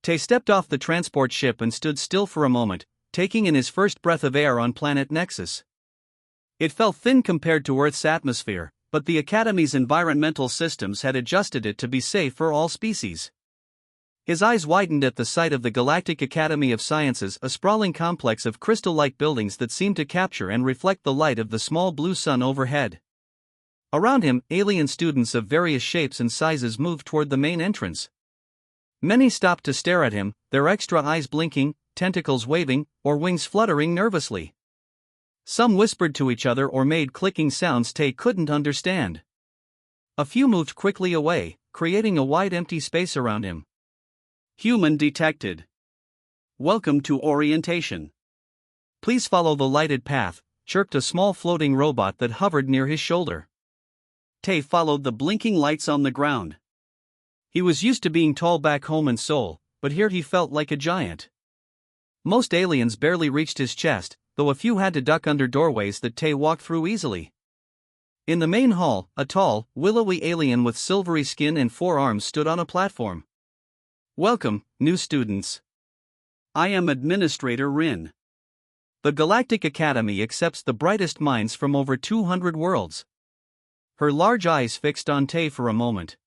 Tay stepped off the transport ship and stood still for a moment, taking in his first breath of air on planet Nexus. It felt thin compared to Earth's atmosphere, but the Academy's environmental systems had adjusted it to be safe for all species. His eyes widened at the sight of the Galactic Academy of Sciences, a sprawling complex of crystal-like buildings that seemed to capture and reflect the light of the small blue sun overhead. Around him, alien students of various shapes and sizes moved toward the main entrance. Many stopped to stare at him, their extra eyes blinking, tentacles waving, or wings fluttering nervously. Some whispered to each other or made clicking sounds Tay couldn't understand. A few moved quickly away, creating a wide empty space around him. Human detected. Welcome to orientation. Please follow the lighted path, chirped a small floating robot that hovered near his shoulder. Tay followed the blinking lights on the ground. He was used to being tall back home in Seoul, but here he felt like a giant. Most aliens barely reached his chest, though a few had to duck under doorways that Tay walked through easily. In the main hall, a tall, willowy alien with silvery skin and 4 arms stood on a platform. Welcome, new students. I am Administrator Rin. The Galactic Academy accepts the brightest minds from over 200 worlds. Her large eyes fixed on Tay for a moment.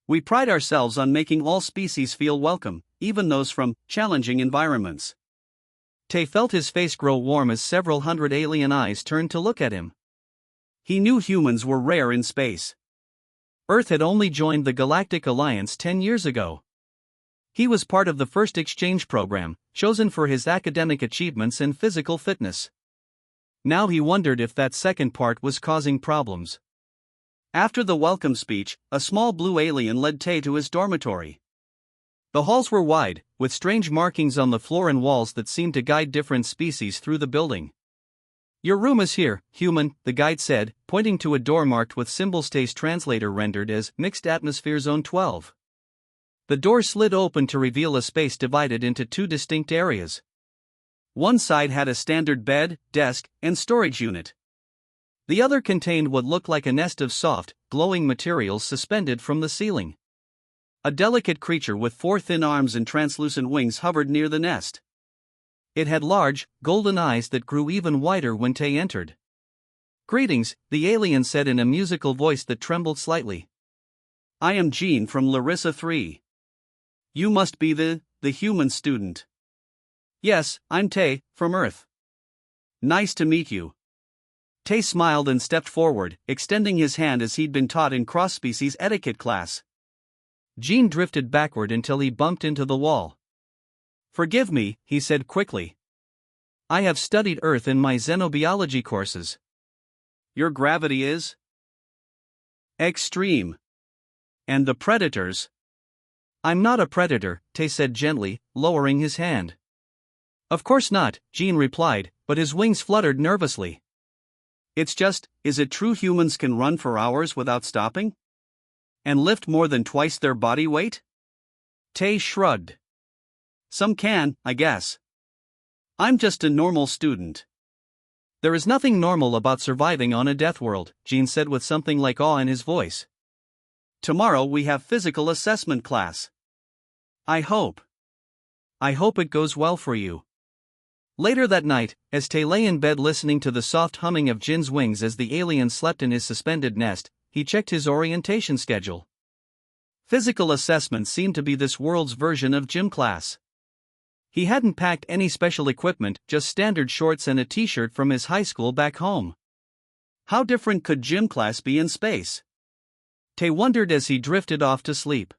We pride ourselves on making all species feel welcome, even those from challenging environments. Tay felt his face grow warm as several hundred alien eyes turned to look at him. He knew humans were rare in space. Earth had only joined the Galactic Alliance 10 years ago. He was part of the first exchange program, chosen for his academic achievements and physical fitness. Now he wondered if that second part was causing problems. After the welcome speech, a small blue alien led Tay to his dormitory. The halls were wide, with strange markings on the floor and walls that seemed to guide different species through the building. Your room is here, human, the guide said, pointing to a door marked with symbols Tay's translator rendered as Mixed Atmosphere Zone 12. The door slid open to reveal a space divided into 2 distinct areas. One side had a standard bed, desk, and storage unit. The other contained what looked like a nest of soft, glowing materials suspended from the ceiling. A delicate creature with 4 thin arms and translucent wings hovered near the nest. It had large, golden eyes that grew even wider when Tay entered. Greetings, the alien said in a musical voice that trembled slightly. I am Jean from Larissa 3. You must be the human student. Yes, I'm Tay, from Earth. Nice to meet you. Tay smiled and stepped forward, extending his hand as he'd been taught in cross-species etiquette class. Jean drifted backward until he bumped into the wall. Forgive me, he said quickly. I have studied Earth in my xenobiology courses. Your gravity is extreme. And the predators? I'm not a predator, Tay said gently, lowering his hand. Of course not, Jean replied, but his wings fluttered nervously. It's just, is it true humans can run for hours without stopping? And lift more than twice their body weight? Tay shrugged. Some can, I guess. I'm just a normal student. There is nothing normal about surviving on a death world, Jean said with something like awe in his voice. Tomorrow we have physical assessment class. I hope it goes well for you. Later that night, as Tay lay in bed listening to the soft humming of Jin's wings as the alien slept in his suspended nest, he checked his orientation schedule. Physical assessment seemed to be this world's version of gym class. He hadn't packed any special equipment, just standard shorts and a t-shirt from his high school back home. How different could gym class be in space? Tay wondered as he drifted off to sleep.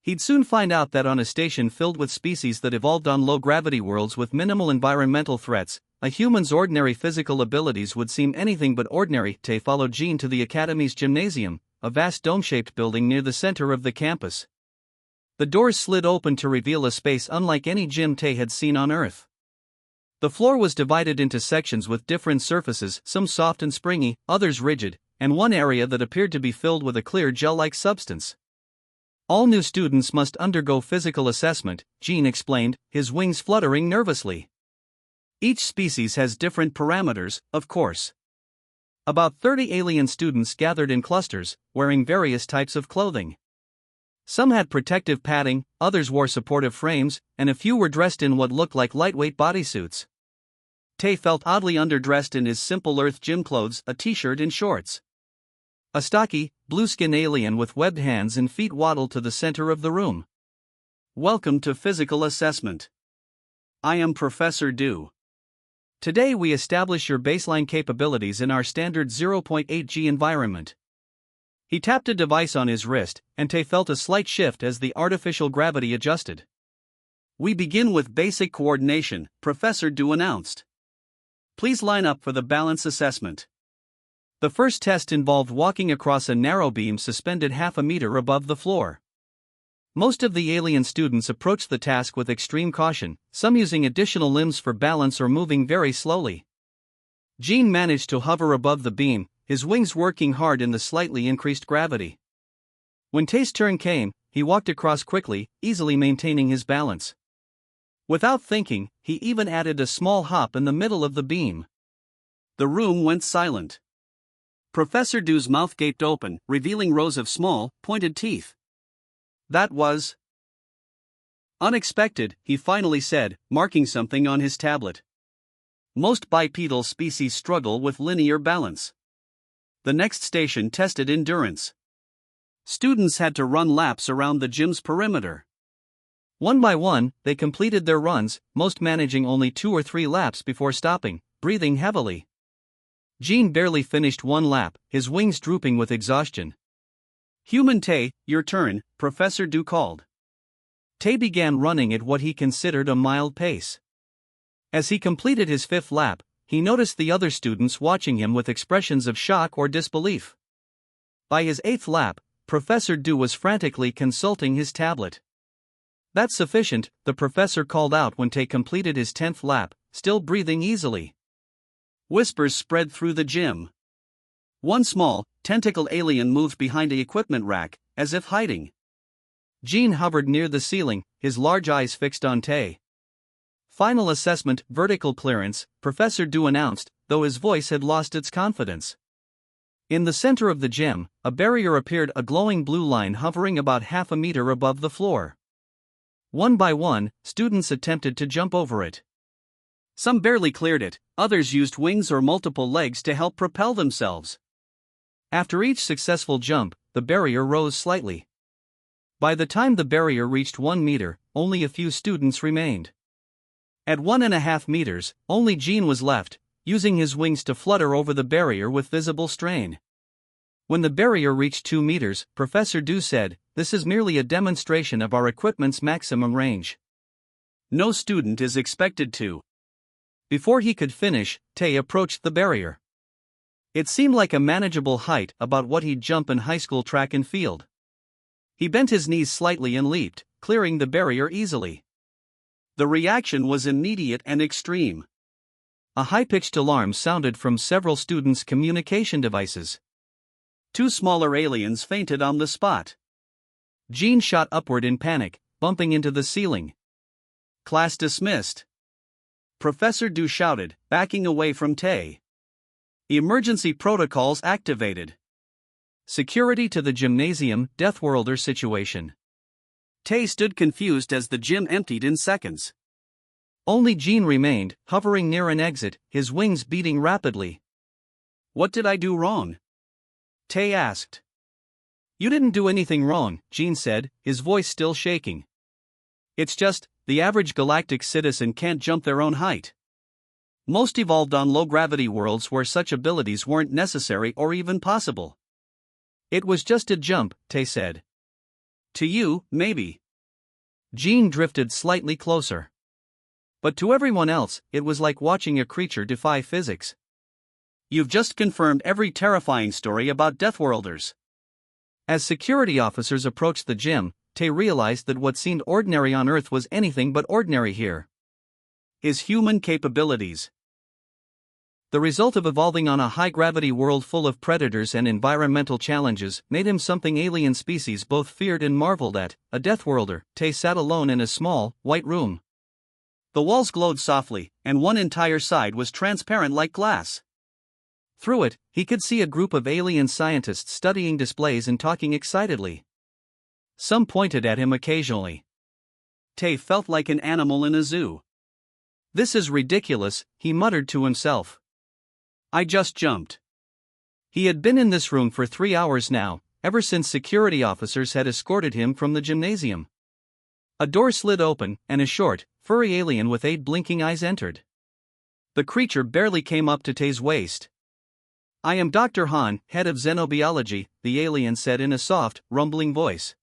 He'd soon find out that on a station filled with species that evolved on low-gravity worlds with minimal environmental threats, a human's ordinary physical abilities would seem anything but ordinary. Tay followed Jean to the Academy's gymnasium, a vast dome-shaped building near the center of the campus. The doors slid open to reveal a space unlike any gym Tay had seen on Earth. The floor was divided into sections with different surfaces, some soft and springy, others rigid, and one area that appeared to be filled with a clear gel-like substance. All new students must undergo physical assessment, Jean explained, his wings fluttering nervously. Each species has different parameters, of course. About 30 alien students gathered in clusters, wearing various types of clothing. Some had protective padding, others wore supportive frames, and a few were dressed in what looked like lightweight bodysuits. Tay felt oddly underdressed in his simple Earth gym clothes, a t-shirt and shorts. A stocky, blue-skin alien with webbed hands and feet waddled to the center of the room. Welcome to Physical Assessment. I am Professor Du. Today we establish your baseline capabilities in our standard 0.8G environment. He tapped a device on his wrist, and Tay felt a slight shift as the artificial gravity adjusted. We begin with basic coordination, Professor Du announced. Please line up for the balance assessment. The first test involved walking across a narrow beam suspended half a meter above the floor. Most of the alien students approached the task with extreme caution, some using additional limbs for balance or moving very slowly. Gene managed to hover above the beam, his wings working hard in the slightly increased gravity. When Tay's turn came, he walked across quickly, easily maintaining his balance. Without thinking, he even added a small hop in the middle of the beam. The room went silent. Professor Du's mouth gaped open, revealing rows of small, pointed teeth. That was unexpected, he finally said, marking something on his tablet. Most bipedal species struggle with linear balance. The next station tested endurance. Students had to run laps around the gym's perimeter. One by one, they completed their runs, most managing only 2 or 3 laps before stopping, breathing heavily. Gene barely finished one lap, his wings drooping with exhaustion. Human Tay, your turn, Professor Du called. Tay began running at what he considered a mild pace. As he completed his 5th lap, he noticed the other students watching him with expressions of shock or disbelief. By his 8th lap, Professor Du was frantically consulting his tablet. That's sufficient, the professor called out when Tay completed his 10th lap, still breathing easily. Whispers spread through the gym. One small, tentacled alien moved behind the equipment rack, as if hiding. Gene hovered near the ceiling, his large eyes fixed on Tay. Final assessment, vertical clearance, Professor Du announced, though his voice had lost its confidence. In the center of the gym, a barrier appeared, a glowing blue line hovering about half a meter above the floor. One by one, students attempted to jump over it. Some barely cleared it, others used wings or multiple legs to help propel themselves. After each successful jump, the barrier rose slightly. By the time the barrier reached 1 meter, only a few students remained. At 1.5 meters, only Gene was left, using his wings to flutter over the barrier with visible strain. When the barrier reached 2 meters, Professor Du said, "This is merely a demonstration of our equipment's maximum range. No student is expected to." Before he could finish, Tay approached the barrier. It seemed like a manageable height, about what he'd jump in high school track and field. He bent his knees slightly and leaped, clearing the barrier easily. The reaction was immediate and extreme. A high-pitched alarm sounded from several students' communication devices. 2 smaller aliens fainted on the spot. Gene shot upward in panic, bumping into the ceiling. Class dismissed. Professor Du shouted, backing away from Tay. Emergency protocols activated. Security to the gymnasium, Deathworlder situation. Tay stood confused as the gym emptied in seconds. Only Gene remained, hovering near an exit, his wings beating rapidly. What did I do wrong? Tay asked. You didn't do anything wrong, Gene said, his voice still shaking. It's just, the average galactic citizen can't jump their own height. Most evolved on low-gravity worlds where such abilities weren't necessary or even possible. It was just a jump, Tay said. To you, maybe. Gene drifted slightly closer. But to everyone else, it was like watching a creature defy physics. You've just confirmed every terrifying story about Deathworlders. As security officers approached the gym, Tay realized that what seemed ordinary on Earth was anything but ordinary here. His human capabilities. The result of evolving on a high-gravity world full of predators and environmental challenges made him something alien species both feared and marveled at, a Deathworlder. Tay sat alone in a small, white room. The walls glowed softly, and one entire side was transparent like glass. Through it, he could see a group of alien scientists studying displays and talking excitedly. Some pointed at him occasionally. Tay felt like an animal in a zoo. "This is ridiculous," he muttered to himself. "I just jumped." He had been in this room for 3 hours now, ever since security officers had escorted him from the gymnasium. A door slid open, and a short, furry alien with 8 blinking eyes entered. The creature barely came up to Tay's waist. "I am Dr. Han, head of xenobiology," the alien said in a soft, rumbling voice.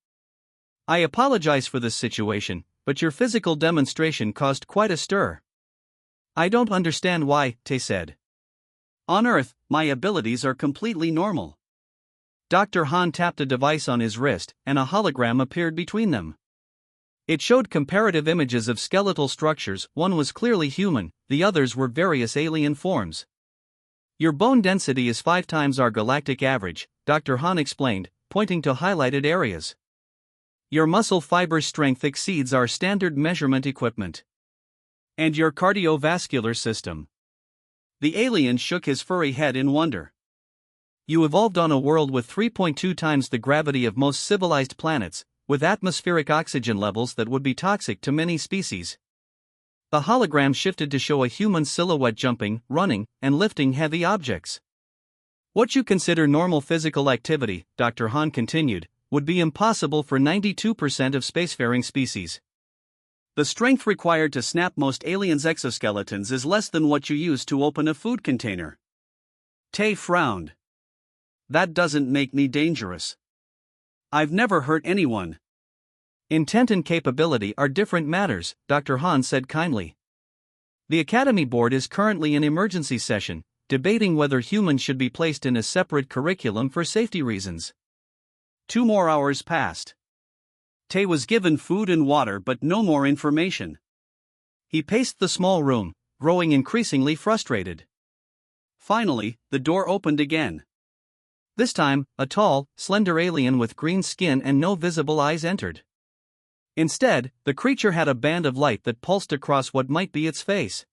"I apologize for this situation, but your physical demonstration caused quite a stir." "I don't understand why," Tay said. "On Earth, my abilities are completely normal." Dr. Han tapped a device on his wrist, and a hologram appeared between them. It showed comparative images of skeletal structures. One was clearly human, the others were various alien forms. "Your bone density is 5 times our galactic average," Dr. Han explained, pointing to highlighted areas. "Your muscle fiber strength exceeds our standard measurement equipment. And your cardiovascular system." The alien shook his furry head in wonder. "You evolved on a world with 3.2 times the gravity of most civilized planets, with atmospheric oxygen levels that would be toxic to many species." The hologram shifted to show a human silhouette jumping, running, and lifting heavy objects. "What you consider normal physical activity," Dr. Han continued, "would be impossible for 92% of spacefaring species. The strength required to snap most aliens' exoskeletons is less than what you use to open a food container." Tay frowned. "That doesn't make me dangerous. I've never hurt anyone." "Intent and capability are different matters," Dr. Han said kindly. "The Academy Board is currently in emergency session, debating whether humans should be placed in a separate curriculum for safety reasons." 2 more hours passed. Tay was given food and water but no more information. He paced the small room, growing increasingly frustrated. Finally, the door opened again. This time, a tall, slender alien with green skin and no visible eyes entered. Instead, the creature had a band of light that pulsed across what might be its face.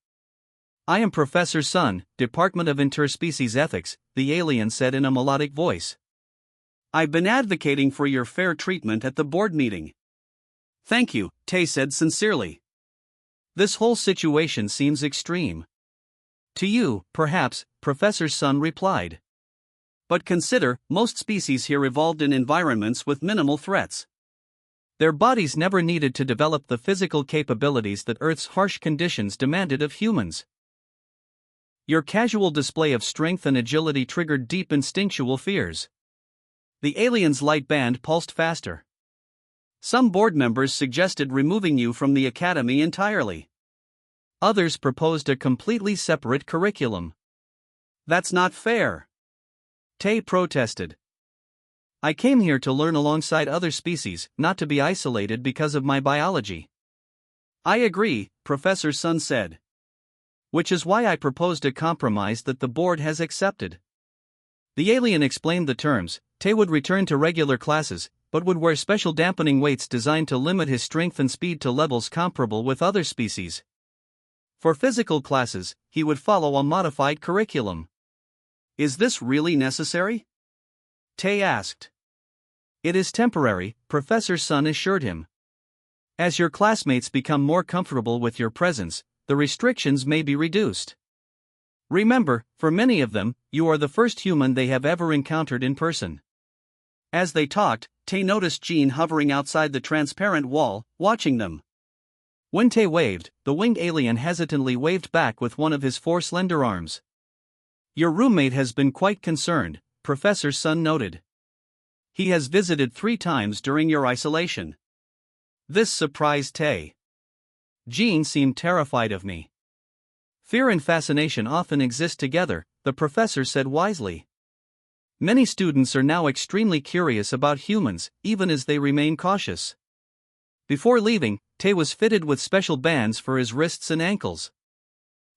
"I am Professor Sun, Department of Interspecies Ethics," the alien said in a melodic voice. "I've been advocating for your fair treatment at the board meeting." "Thank you," Tay said sincerely. "This whole situation seems extreme." "To you, perhaps," Professor Sun replied. "But consider, most species here evolved in environments with minimal threats. Their bodies never needed to develop the physical capabilities that Earth's harsh conditions demanded of humans. Your casual display of strength and agility triggered deep instinctual fears." The alien's light band pulsed faster. "Some board members suggested removing you from the academy entirely. Others proposed a completely separate curriculum." "That's not fair," Tay protested. "I came here to learn alongside other species, not to be isolated because of my biology." "I agree," Professor Sun said. "Which is why I proposed a compromise that the board has accepted." The alien explained the terms. Tay would return to regular classes, but would wear special dampening weights designed to limit his strength and speed to levels comparable with other species. For physical classes, he would follow a modified curriculum. "Is this really necessary?" Tay asked. "It is temporary," Professor Sun assured him. "As your classmates become more comfortable with your presence, the restrictions may be reduced. Remember, for many of them, you are the first human they have ever encountered in person." As they talked, Tay noticed Jean hovering outside the transparent wall, watching them. When Tay waved, the winged alien hesitantly waved back with one of his 4 slender arms. "Your roommate has been quite concerned," Professor Sun noted. "He has visited 3 times during your isolation." This surprised Tay. "Jean seemed terrified of me." "Fear and fascination often exist together," the professor said wisely. "Many students are now extremely curious about humans, even as they remain cautious." Before leaving, Tay was fitted with special bands for his wrists and ankles.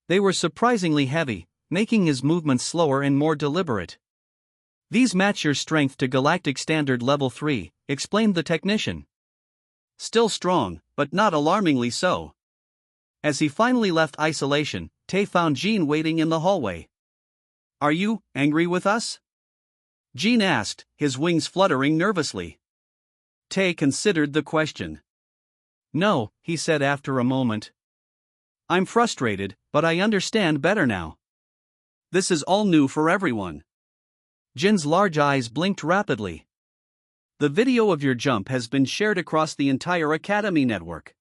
They were surprisingly heavy, making his movements slower and more deliberate. "These match your strength to galactic standard level 3, explained the technician. "Still strong, but not alarmingly so." As he finally left isolation, Tay found Jean waiting in the hallway. "Are you angry with us?" Jean asked, his wings fluttering nervously. Tay considered the question. No, he said after a moment. I'm frustrated, but I understand better now. This is all new for everyone. Jin's large eyes blinked rapidly. The video of your jump has been shared across the entire Academy network.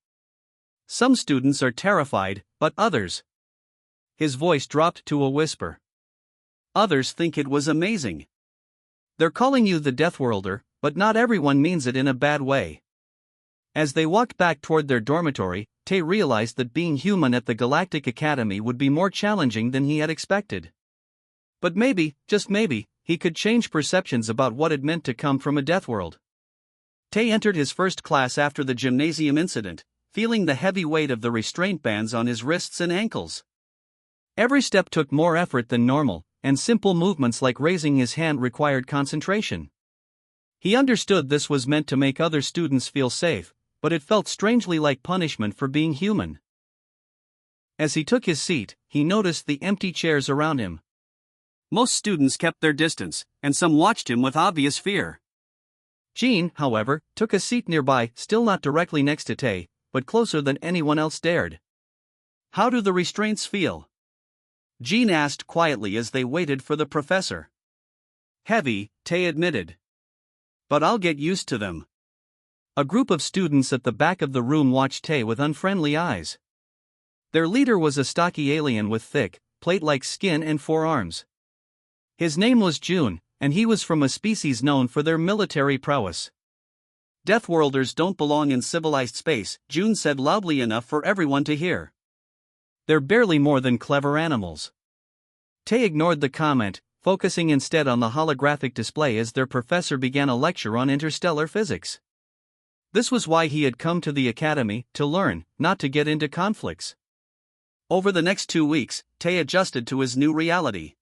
Some students are terrified, but others. His voice dropped to a whisper. Others think it was amazing. They're calling you the Deathworlder, but not everyone means it in a bad way. As they walked back toward their dormitory, Tay realized that being human at the Galactic Academy would be more challenging than he had expected. But maybe, just maybe, he could change perceptions about what it meant to come from a Deathworld. Tay entered his first class after the gymnasium incident, feeling the heavy weight of the restraint bands on his wrists and ankles. Every step took more effort than normal, and simple movements like raising his hand required concentration. He understood this was meant to make other students feel safe, but it felt strangely like punishment for being human. As he took his seat, he noticed the empty chairs around him. Most students kept their distance, and some watched him with obvious fear. Jean, however, took a seat nearby, still not directly next to Tay, but closer than anyone else dared. How do the restraints feel? Jean asked quietly as they waited for the professor. Heavy, Tay admitted. But I'll get used to them. A group of students at the back of the room watched Tay with unfriendly eyes. Their leader was a stocky alien with thick, plate-like skin and 4 arms. His name was June, and he was from a species known for their military prowess. Deathworlders don't belong in civilized space, June said loudly enough for everyone to hear. They're barely more than clever animals. Tay ignored the comment, focusing instead on the holographic display as their professor began a lecture on interstellar physics. This was why he had come to the academy, to learn, not to get into conflicts. Over the next 2 weeks, Tay adjusted to his new reality.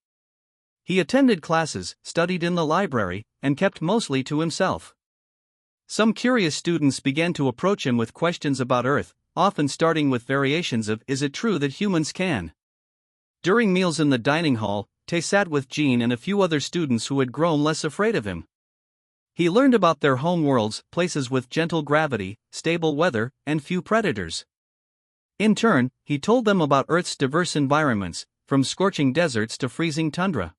He attended classes, studied in the library, and kept mostly to himself. Some curious students began to approach him with questions about Earth, often starting with variations of, "Is it true that humans can?" During meals in the dining hall, Tay sat with Jean and a few other students who had grown less afraid of him. He learned about their home worlds, places with gentle gravity, stable weather, and few predators. In turn, he told them about Earth's diverse environments, from scorching deserts to freezing tundra.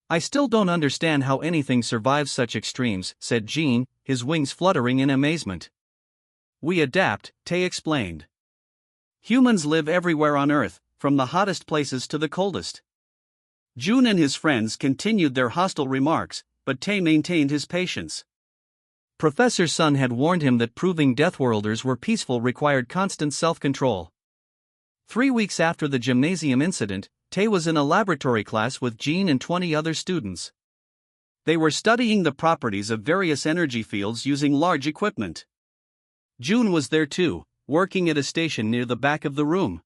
I still don't understand how anything survives such extremes, said Jean, his wings fluttering in amazement. We adapt, Tay explained. Humans live everywhere on Earth, from the hottest places to the coldest. June and his friends continued their hostile remarks, but Tay maintained his patience. Professor Sun had warned him that proving Deathworlders were peaceful required constant self-control. 3 weeks after the gymnasium incident, Tay was in a laboratory class with Jean and 20 other students. They were studying the properties of various energy fields using large equipment. June was there too, working at a station near the back of the room.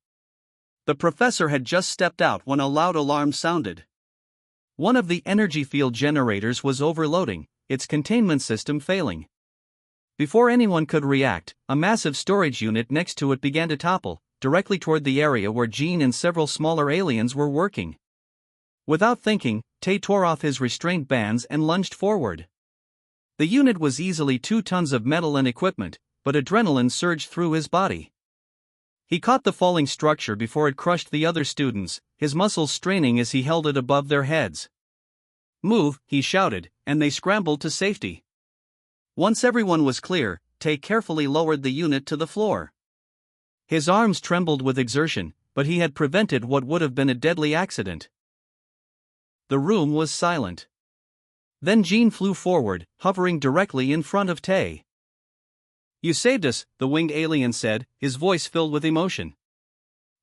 The professor had just stepped out when a loud alarm sounded. One of the energy field generators was overloading, its containment system failing. Before anyone could react, a massive storage unit next to it began to topple, directly toward the area where Jean and several smaller aliens were working. Without thinking, Tay tore off his restraint bands and lunged forward. The unit was easily 2 tons of metal and equipment, but adrenaline surged through his body. He caught the falling structure before it crushed the other students, his muscles straining as he held it above their heads. Move, he shouted, and they scrambled to safety. Once everyone was clear, Tay carefully lowered the unit to the floor. His arms trembled with exertion, but he had prevented what would have been a deadly accident. The room was silent. Then Jean flew forward, hovering directly in front of Tay. You saved us, the winged alien said, his voice filled with emotion.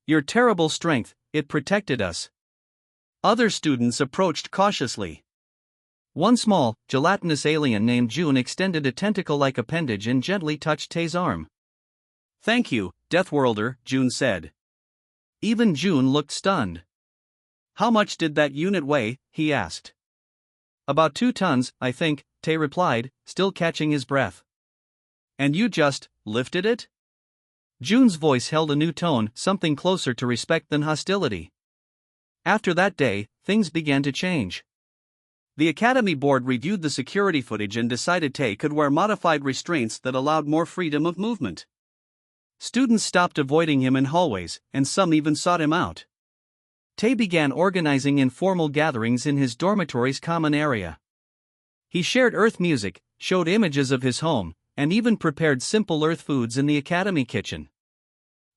Your terrible strength, it protected us. Other students approached cautiously. One small, gelatinous alien named June extended a tentacle-like appendage and gently touched Tay's arm. Thank you, Deathworlder, June said. Even June looked stunned. How much did that unit weigh? He asked. About 2 tons, I think, Tay replied, still catching his breath. And you just lifted it? June's voice held a new tone, something closer to respect than hostility. After that day, things began to change. The Academy board reviewed the security footage and decided Tay could wear modified restraints that allowed more freedom of movement. Students stopped avoiding him in hallways, and some even sought him out. Tay began organizing informal gatherings in his dormitory's common area. He shared Earth music, showed images of his home, and even prepared simple Earth foods in the Academy kitchen.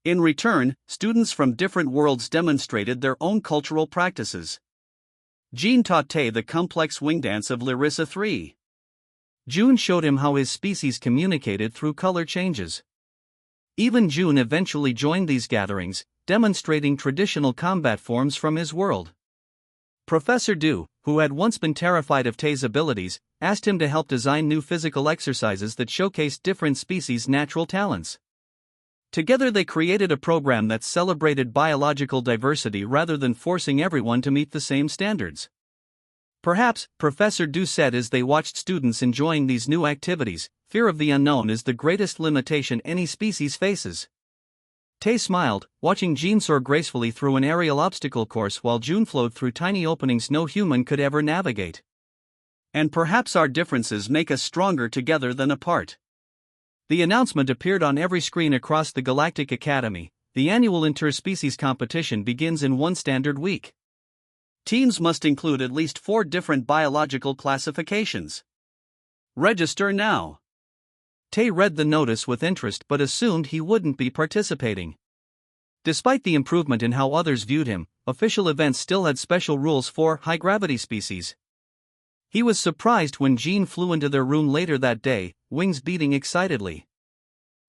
In return, students from different worlds demonstrated their own cultural practices. Jean taught Tay the complex wing dance of Larissa III. June showed him how his species communicated through color changes. Even June eventually joined these gatherings, demonstrating traditional combat forms from his world. Professor Du, who had once been terrified of Tay's abilities, asked him to help design new physical exercises that showcased different species' natural talents. Together they created a program that celebrated biological diversity rather than forcing everyone to meet the same standards. Perhaps, Professor Du said as they watched students enjoying these new activities, fear of the unknown is the greatest limitation any species faces. Tay smiled, watching Jean soar gracefully through an aerial obstacle course while June flowed through tiny openings no human could ever navigate. And perhaps our differences make us stronger together than apart. The announcement appeared on every screen across the Galactic Academy. The annual interspecies competition begins in one standard week. Teams must include at least 4 different biological classifications. Register now. Tay read the notice with interest but assumed he wouldn't be participating. Despite the improvement in how others viewed him, official events still had special rules for high-gravity species. He was surprised when Jean flew into their room later that day, wings beating excitedly.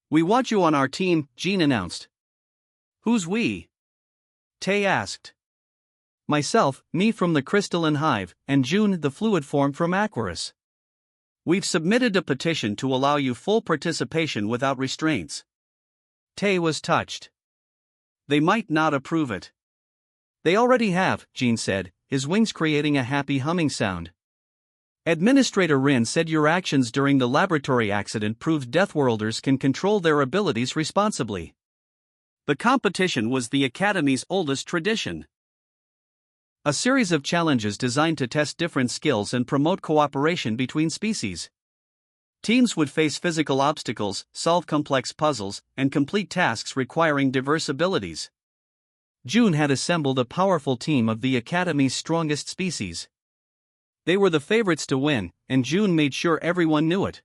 "We want you on our team," Jean announced. "Who's we?" Tay asked. "Myself, me from the crystalline hive, and June the fluid form from Aquarius. We've submitted a petition to allow you full participation without restraints." Tay was touched. They might not approve it. "They already have," Jean said, his wings creating a happy humming sound. "Administrator Rin said your actions during the laboratory accident proved Deathworlders can control their abilities responsibly." The competition was the Academy's oldest tradition. A series of challenges designed to test different skills and promote cooperation between species. Teams would face physical obstacles, solve complex puzzles, and complete tasks requiring diverse abilities. June had assembled a powerful team of the Academy's strongest species. They were the favorites to win, and June made sure everyone knew it.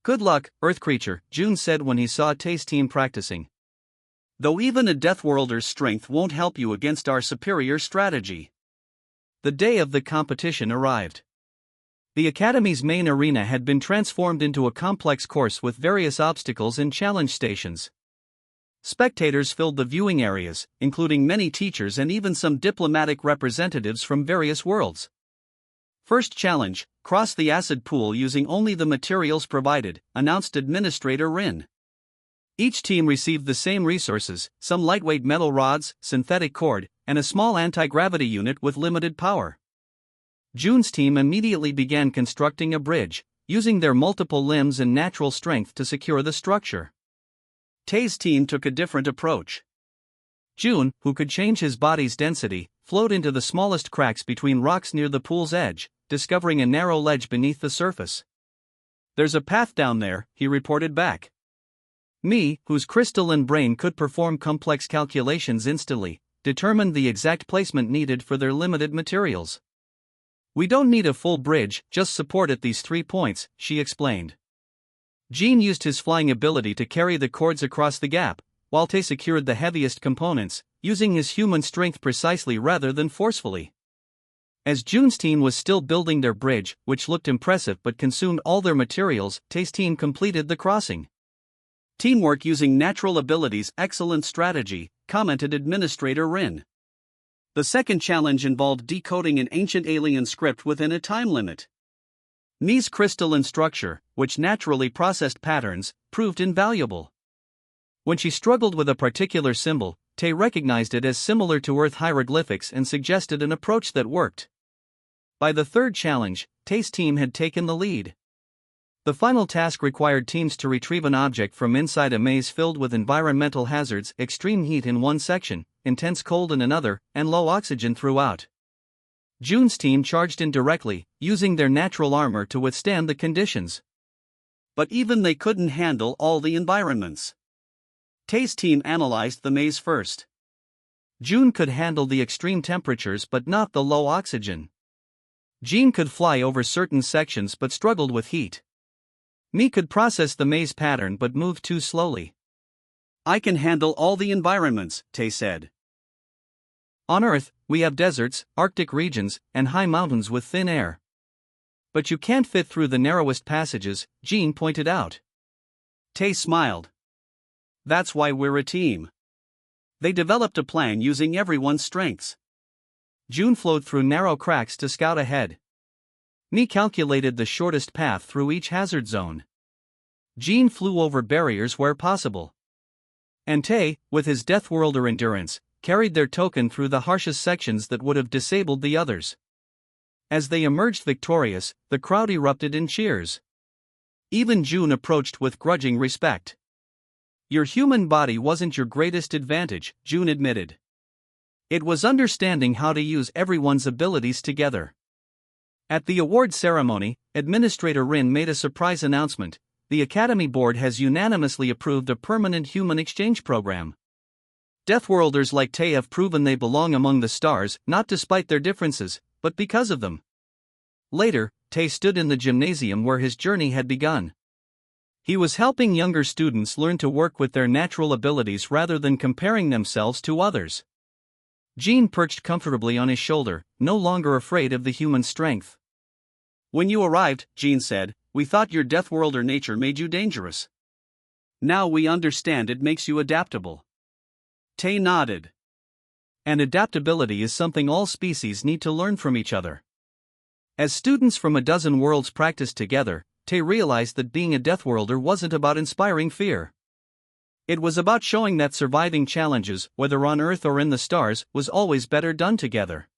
"Good luck, Earth creature," June said when he saw Tay's team practicing. "Though even a Deathworlder's strength won't help you against our superior strategy." The day of the competition arrived. The Academy's main arena had been transformed into a complex course with various obstacles and challenge stations. Spectators filled the viewing areas, including many teachers and even some diplomatic representatives from various worlds. "First challenge, cross the acid pool using only the materials provided," announced Administrator Rin. Each team received the same resources, some lightweight metal rods, synthetic cord, and a small anti-gravity unit with limited power. June's team immediately began constructing a bridge, using their multiple limbs and natural strength to secure the structure. Tay's team took a different approach. June, who could change his body's density, flowed into the smallest cracks between rocks near the pool's edge, discovering a narrow ledge beneath the surface. "There's a path down there," he reported back. Me, whose crystalline brain could perform complex calculations instantly, determined the exact placement needed for their limited materials. "We don't need a full bridge, just support at these 3 points," she explained. Jean used his flying ability to carry the cords across the gap, while Tay secured the heaviest components, using his human strength precisely rather than forcefully. As June's team was still building their bridge, which looked impressive but consumed all their materials, Tay's team completed the crossing. "Teamwork using natural abilities, excellent strategy," commented Administrator Rin. The second challenge involved decoding an ancient alien script within a time limit. Mi's crystalline structure, which naturally processed patterns, proved invaluable. When she struggled with a particular symbol, Tay recognized it as similar to Earth hieroglyphics and suggested an approach that worked. By the third challenge, Tay's team had taken the lead. The final task required teams to retrieve an object from inside a maze filled with environmental hazards, extreme heat in one section, intense cold in another, and low oxygen throughout. June's team charged in directly, using their natural armor to withstand the conditions. But even they couldn't handle all the environments. Tay's team analyzed the maze first. June could handle the extreme temperatures but not the low oxygen. Jean could fly over certain sections but struggled with heat. Me could process the maze pattern but moved too slowly. I can handle all the environments, Tay said. On Earth, we have deserts, Arctic regions, and high mountains with thin air. But you can't fit through the narrowest passages, Jean pointed out. Tay smiled. That's why we're a team. They developed a plan using everyone's strengths. June flowed through narrow cracks to scout ahead. Me calculated the shortest path through each hazard zone. Jean flew over barriers where possible. And Tay, with his Deathworlder endurance, carried their token through the harshest sections that would have disabled the others. As they emerged victorious, the crowd erupted in cheers. Even June approached with grudging respect. Your human body wasn't your greatest advantage, June admitted. It was understanding how to use everyone's abilities together. At the award ceremony, Administrator Rin made a surprise announcement. The Academy Board has unanimously approved a permanent human exchange program. Deathworlders like Tay have proven they belong among the stars, not despite their differences, but because of them. Later, Tay stood in the gymnasium where his journey had begun. He was helping younger students learn to work with their natural abilities rather than comparing themselves to others. Jean perched comfortably on his shoulder, no longer afraid of the human strength. When you arrived, Jean said, we thought your Deathworlder nature made you dangerous. Now we understand it makes you adaptable. Tay nodded. And adaptability is something all species need to learn from each other. As students from a dozen worlds practiced together, Tay realized that being a Deathworlder wasn't about inspiring fear. It was about showing that surviving challenges, whether on Earth or in the stars, was always better done together.